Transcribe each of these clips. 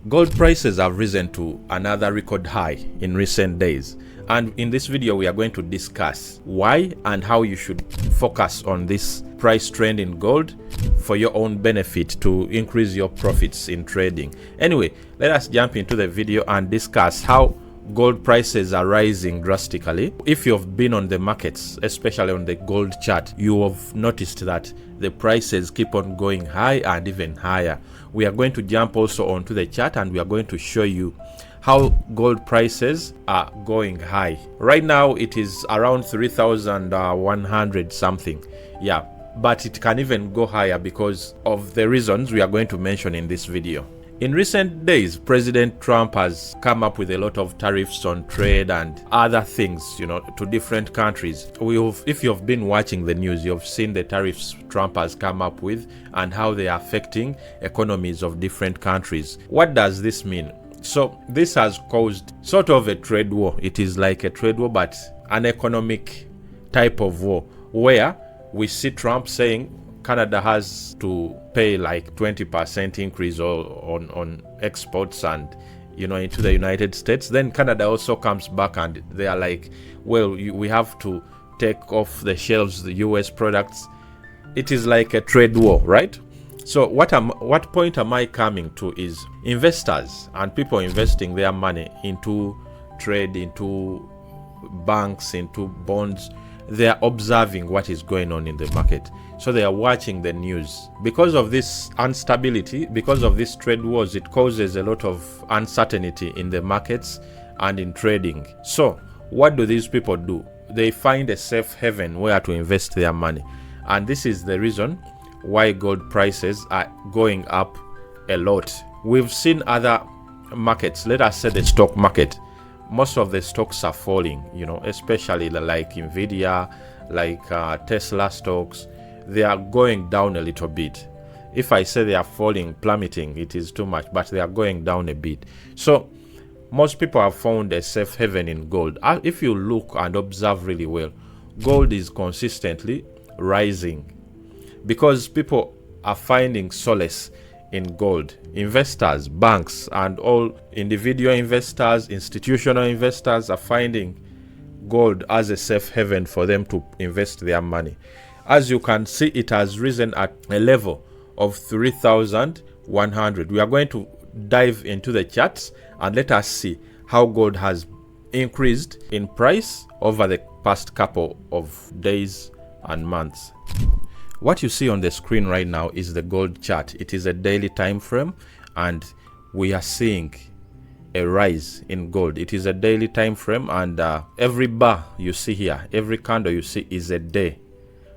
Gold prices have risen to another record high in recent days, and in this video we are going to discuss why and how you should focus on this price trend in gold for your own benefit to increase your profits in trading. Anyway, let us jump into the video and discuss how gold prices are rising drastically. If you've been on the markets, especially on the gold chart, you have noticed that the prices keep on going high and even higher. We are going to jump also onto the chart and we are going to show you how gold prices are going high. Right now it is around 3,100 something. Yeah, but it can even go higher because of the reasons we are going to mention in this video. In recent days, President Trump has come up with a lot of tariffs on trade and other things, to different countries. If you've been watching the news, you've seen the tariffs Trump has come up with and how they are affecting economies of different countries. What does this mean? So this has caused sort of a trade war. It is like a trade war, but an economic type of war, where we see Trump saying Canada has to pay like 20% increase on exports and into the United States. Then Canada also comes back and they are like, well, we have to take off the shelves the US products. It is like a trade war, right? So what point am I coming to is investors and people investing their money into trade, into banks, into bonds. They are observing what is going on in the market. So they are watching the news. Because of this instability, because of this trade wars, it causes a lot of uncertainty in the markets and in trading. So what do these people do? They find a safe haven where to invest their money. And this is the reason why gold prices are going up a lot. We've seen other markets, let us say the stock market. Most of the stocks are falling, especially like Nvidia, like Tesla stocks. They are going down a little bit. If I say they are falling, plummeting, it is too much, but they are going down a bit. So most people have found a safe haven in gold. If you look and observe really well, gold is consistently rising because people are finding solace in gold. Investors, banks, and all individual investors, institutional investors are finding gold as a safe haven for them to invest their money. As you can see, it has risen at a level of 3,100. We are going to dive into the charts and let us see how gold has increased in price over the past couple of days and months. What you see on the screen right now is the gold chart. It is a daily time frame and we are seeing a rise in gold. It is a daily time frame and every bar you see here, every candle you see is a day,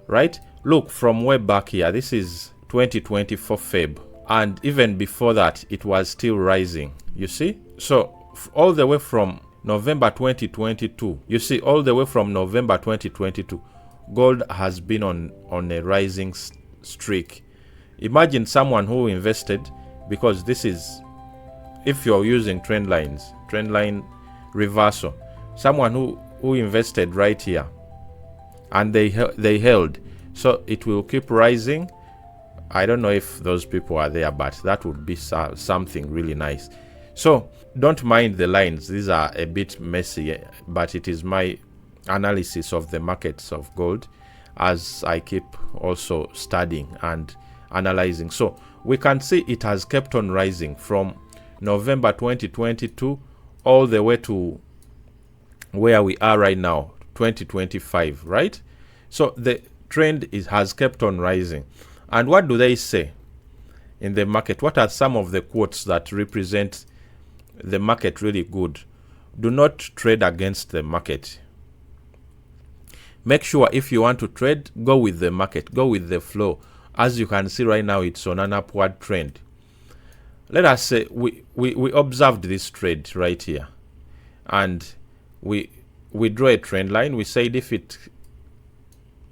right? Look, from way back here, this is 2024 Feb, and even before that it was still rising, you see. So all the way from November 2022, you see, all the way from November 2022, gold has been on a rising streak. Imagine someone who invested, because this is, if you're using trend line reversal, someone who invested right here and they held, so it will keep rising. I don't know if those people are there, but that would be something really nice. So don't mind the lines, these are a bit messy, but it is my analysis of the markets of gold as I keep also studying and analyzing. So we can see it has kept on rising from November 2022 all the way to where we are right now, 2025, right? So the trend has kept on rising. And what do they say in the market? What are some of the quotes that represent the market really good? Do not trade against the market. Make sure if you want to trade, go with the market, go with the flow. As you can see right now, it's on an upward trend. Let us say we observed this trade right here, and we draw a trend line. We said if it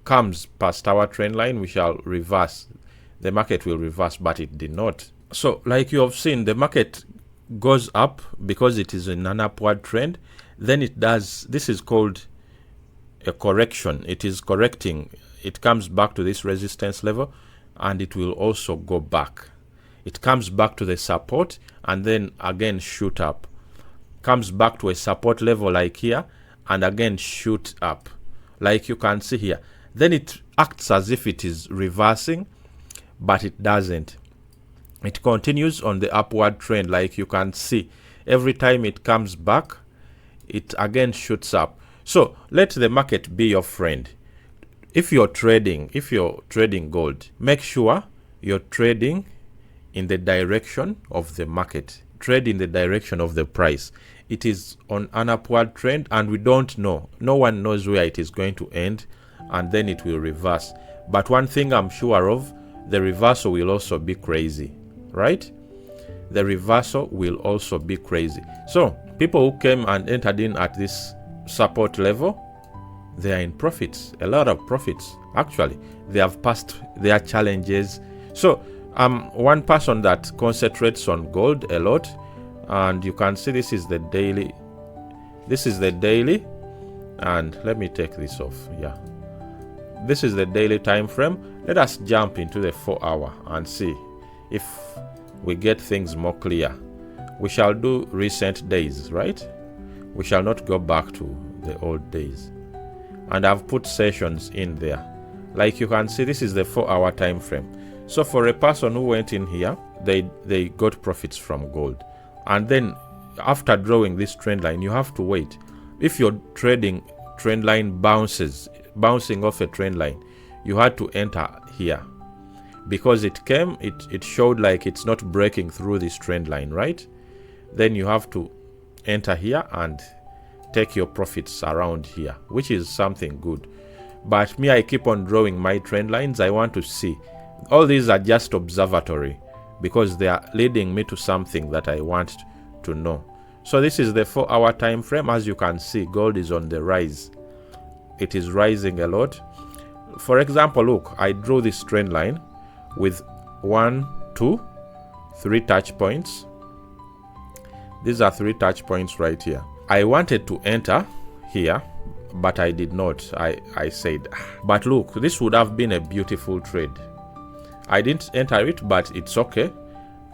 comes past our trend line, we shall reverse. The market will reverse, but it did not. So like you have seen, the market goes up because it is in an upward trend. Then it does, this is called a correction. It is correcting. It comes back to this resistance level and it will also go back. it comes back to the support and then again shoot up, comes back to a support level like here and again shoot up, like you can see here. Then it acts as if it is reversing, but it doesn't. It continues on the upward trend, like you can see. Every time it comes back, it again shoots up. So let the market be your friend. If you're trading gold, make sure you're trading in the direction of the market. Trade in the direction of the price. It is on an upward trend and we don't know. No one knows where it is going to end, and then it will reverse. But one thing I'm sure of, the reversal will also be crazy, right? The reversal will also be crazy. So people who came and entered in at this support level, they are in profits, a lot of profits. Actually, they have passed their challenges. So one person that concentrates on gold a lot, and you can see this is the daily. This is the daily, and let me take this off. Yeah, this is the daily time frame. Let us jump into the 4 hour and see if we get things more clear. We shall do recent days, right? We shall not go back to the old days. And I've put sessions in there. Like you can see, this is the 4 hour time frame. So for a person who went in here, they got profits from gold. And then after drawing this trend line, you have to wait. If you're trading trend line bouncing off a trend line, you had to enter here. Because it showed like it's not breaking through this trend line, right? Then you have to enter here and take your profits around here, which is something good. But me, I keep on drawing my trend lines. I want to see. All these are just observatory because they are leading me to something that I want to know. So this is the 4 hour time frame. As you can see, gold is on the rise. It is rising a lot. For example, look, I drew this trend line with 1, 2, 3 touch points. These are 3 touch points right here. I wanted to enter here, but I did not. I said, but look, this would have been a beautiful trade. I didn't enter it, but it's okay.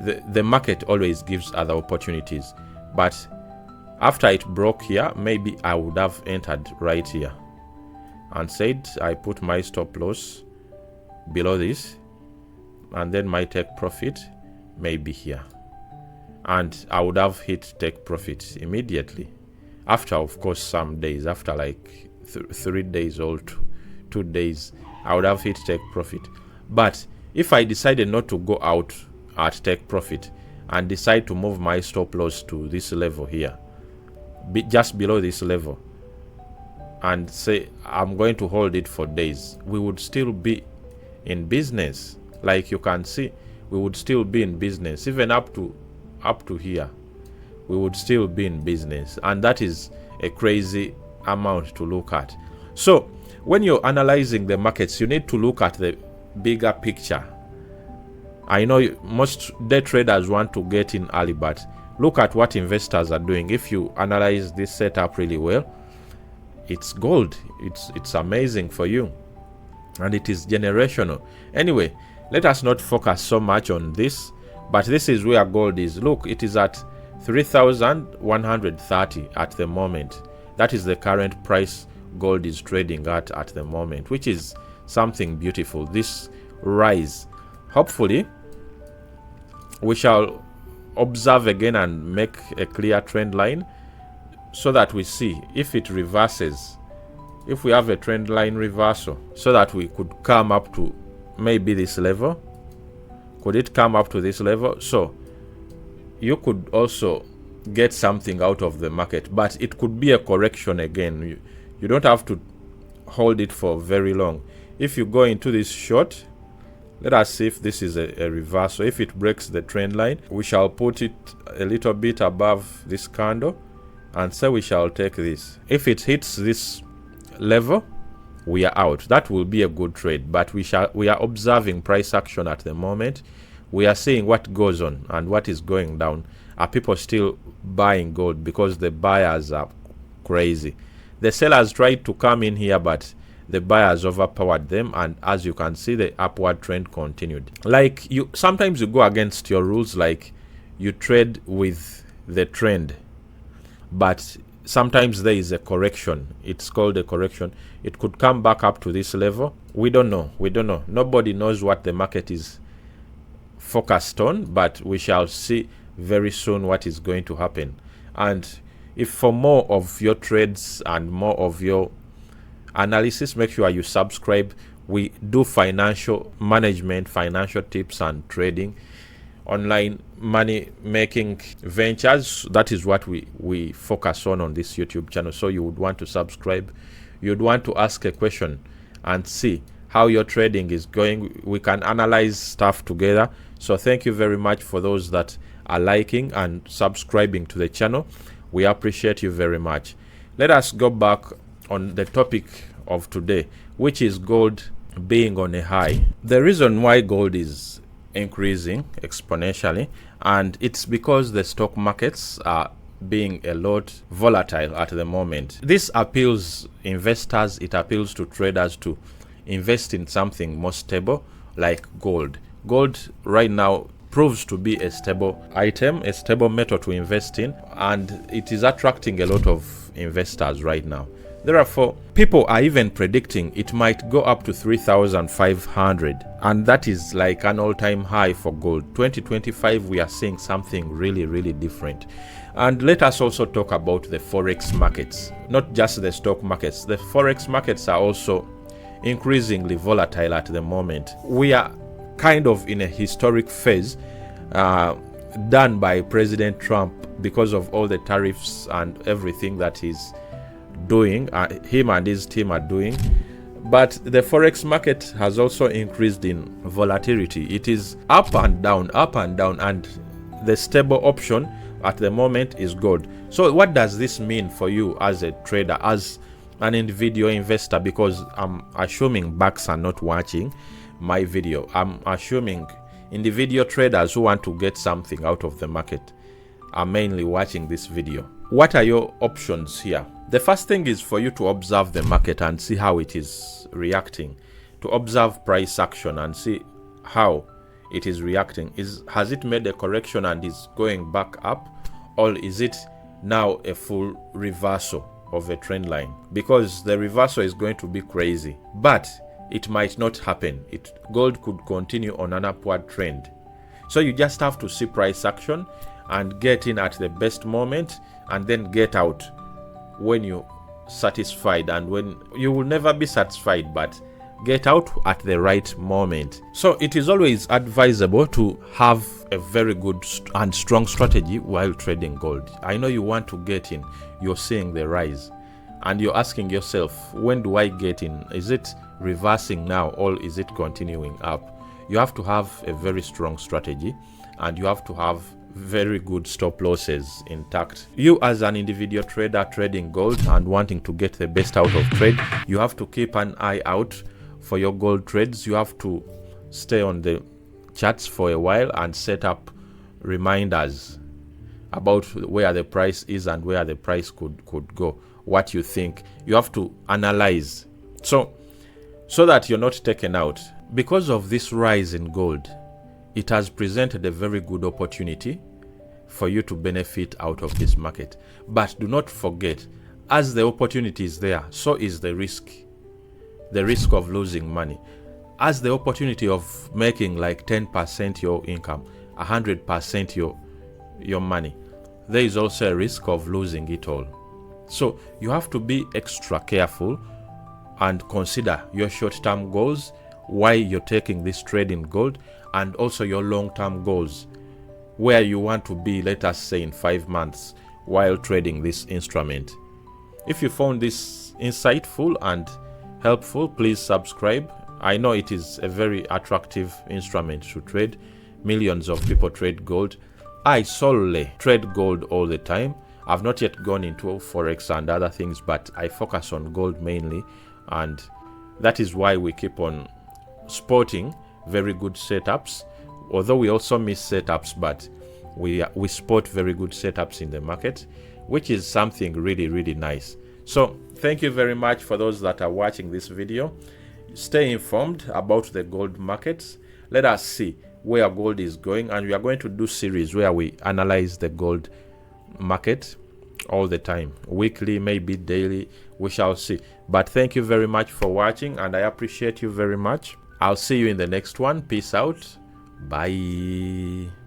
The market always gives other opportunities. But after it broke here, maybe I would have entered right here and said, I put my stop loss below this, and then my take profit maybe here. And I would have hit take profit immediately. After, of course, some days, after like 3 days or 2 days, I would have hit take profit. But if I decided not to go out at take profit and decide to move my stop loss to this level here, just below this level, and say I'm going to hold it for days, we would still be in business. Like you can see, we would still be in business. Even up to here, we would still be in business. And that is a crazy amount to look at. So when you're analyzing the markets, you need to look at the bigger picture. I know most day traders want to get in early, but look at what investors are doing. If you analyze this setup really well, it's gold. It's amazing for you, and it is generational. Anyway, let us not focus so much on this, but this is where gold is. Look, it is at 3,130 at the moment. That is the current price gold is trading at the moment, which is something beautiful. This rise, hopefully we shall observe again and make a clear trend line so that we see if it reverses, if we have a trend line reversal, so that we could come up to maybe this level. Could it come up to this level? So you could also get something out of the market, but it could be a correction again. You don't have to hold it for very long. If you go into this short, let us see if this is a reversal. If it breaks the trend line, we shall put it a little bit above this candle and say we shall take this. If it hits this level, we are out. That will be a good trade, but we are observing price action at the moment. We are seeing what goes on and what is going down. Are people still buying gold? Because the buyers are crazy. The sellers tried to come in here, but the buyers overpowered them, and as you can see, the upward trend continued. Like, sometimes you go against your rules, like you trade with the trend, but sometimes there is a correction. It's called a correction. It could come back up to this level. We don't know. Nobody knows what the market is focused on, but we shall see very soon what is going to happen. And if for more of your trades and more of your analysis, make sure you subscribe. We do financial management, financial tips and trading, online money making ventures. That is what we focus on this YouTube channel. So you would want to subscribe. You'd want to ask a question and see how your trading is going. We can analyze stuff together. So thank you very much for those that are liking and subscribing to the channel. We appreciate you very much. Let us go back on the topic of today, which is gold being on a high. The reason why gold is increasing exponentially, and it's because the stock markets are being a lot volatile at the moment. This appeals investors, it appeals to traders to invest in something more stable like gold. Gold right now proves to be a stable item, a stable metal to invest in, and it is attracting a lot of investors right now. Therefore, people are even predicting it might go up to 3,500, and that is like an all-time high for gold. 2025, we are seeing something really different. And let us also talk about the forex markets, not just the stock markets. The forex markets are also increasingly volatile at the moment. We are kind of in a historic phase done by President Trump because of all the tariffs and everything that he's doing, him and his team are doing. But the forex market has also increased in volatility. It is up and down, and the stable option at the moment is gold. So what does this mean for you as a trader, as an individual investor? Because I'm assuming banks are not watching my video. I'm assuming individual traders who want to get something out of the market are mainly watching this video. What are your options here? The first thing is for you to observe the market and see how it is reacting, to observe price action and see how it is reacting. Has it made a correction and is going back up, or is it now a full reversal of a trend line? Because the reversal is going to be crazy, but it might not happen. Gold could continue on an upward trend. So you just have to see price action and get in at the best moment, and then get out when you're satisfied. And when you will never be satisfied, but get out at the right moment. So it is always advisable to have a very good and strong strategy while trading gold. I know you want to get in, you're seeing the rise, and you're asking yourself, when do I get in? Is it reversing now, or is it continuing up? You have to have a very strong strategy, and you have to have very good stop losses intact. You as an individual trader trading gold and wanting to get the best out of trade, you have to keep an eye out for your gold trades. You have to stay on the charts for a while and set up reminders about where the price is and where the price could go, what you think. You have to analyze so that you're not taken out. Because of this rise in gold, it has presented a very good opportunity for you to benefit out of this market. But do not forget, as the opportunity is there, so is the risk of losing money. As the opportunity of making like 10% your income, 100% your money, there is also a risk of losing it all. So you have to be extra careful and consider your short-term goals, why you're taking this trade in gold, and also your long-term goals, where you want to be, let us say, in 5 months while trading this instrument. If you found this insightful and helpful, please subscribe. I know it is a very attractive instrument to trade. Millions of people trade gold. I solely trade gold all the time. I've not yet gone into forex and other things, but I focus on gold mainly, and that is why we keep on spotting very good setups, although we also miss setups, but we spot very good setups in the market, which is something really nice. So thank you very much for those that are watching this video. Stay informed about the gold markets. Let us see where gold is going, and we are going to do series where we analyze the gold market all the time, weekly, maybe daily, we shall see. But thank you very much for watching, and I appreciate you very much. I'll see you in the next one. Peace out. Bye.